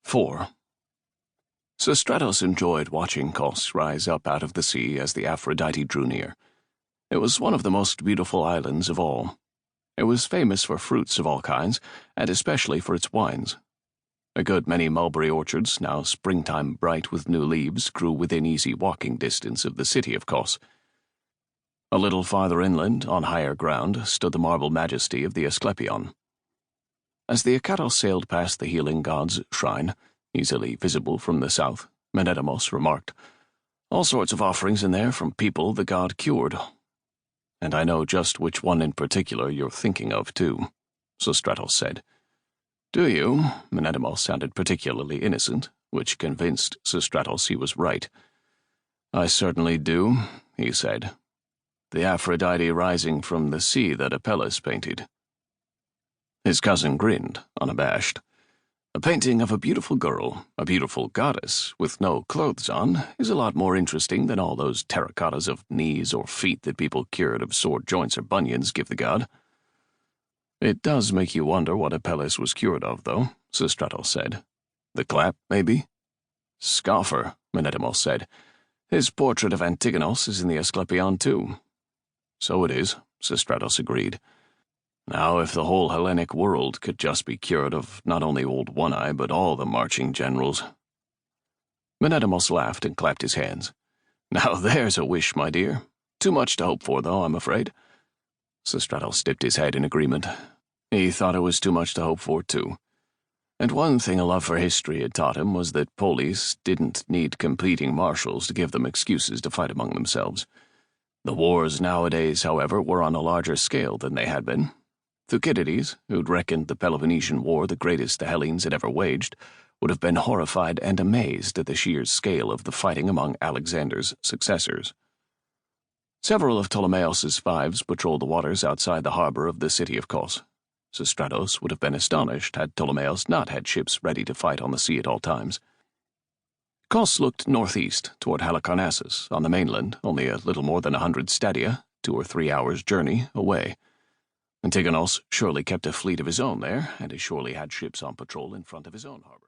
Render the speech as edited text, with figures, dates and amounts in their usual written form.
4. Sostratos enjoyed watching Kos rise up out of the sea as the Aphrodite drew near. It was one of the most beautiful islands of all. It was famous for fruits of all kinds, and especially for its wines. A good many mulberry orchards, now springtime bright with new leaves, grew within easy walking distance of the city of Kos. A little farther inland, on higher ground, stood the marble majesty of the Asclepion. As the Akatos sailed past the healing god's shrine, easily visible from the south, Menedemos remarked, "All sorts of offerings in there from people the god cured. And I know just which one in particular you're thinking of, too," Sostratos said. "Do you?" Menedemos sounded particularly innocent, which convinced Sostratos he was right. "I certainly do," he said. "The Aphrodite rising from the sea that Apelles painted." His cousin grinned, unabashed. "A painting of a beautiful girl, a beautiful goddess, with no clothes on, is a lot more interesting than all those terracottas of knees or feet that people cured of sore joints or bunions give the god." "It does make you wonder what Apelles was cured of, though," Sostratos said. "The clap, maybe?" "Scoffer," Menedemos said. "His portrait of Antigonos is in the Asclepion, too." "So it is," Sostratos agreed. "Now, if the whole Hellenic world could just be cured of not only old One-Eye, but all the marching generals." Menedemos laughed and clapped his hands. "Now there's a wish, my dear. Too much to hope for, though, I'm afraid." Sostratos dipped his head in agreement. He thought it was too much to hope for, too. And one thing a love for history had taught him was that police didn't need competing marshals to give them excuses to fight among themselves. The wars nowadays, however, were on a larger scale than they had been. Thucydides, who'd reckoned the Peloponnesian War the greatest the Hellenes had ever waged, would have been horrified and amazed at the sheer scale of the fighting among Alexander's successors. Several of Ptolemaeus' fives patrolled the waters outside the harbor of the city of Kos. Sostratos would have been astonished had Ptolemaeus not had ships ready to fight on the sea at all times. Kos looked northeast toward Halicarnassus, on the mainland, only a little more than 100 stadia, 2 or 3 hours' journey, away. Antigonos surely kept a fleet of his own there, and he surely had ships on patrol in front of his own harbor.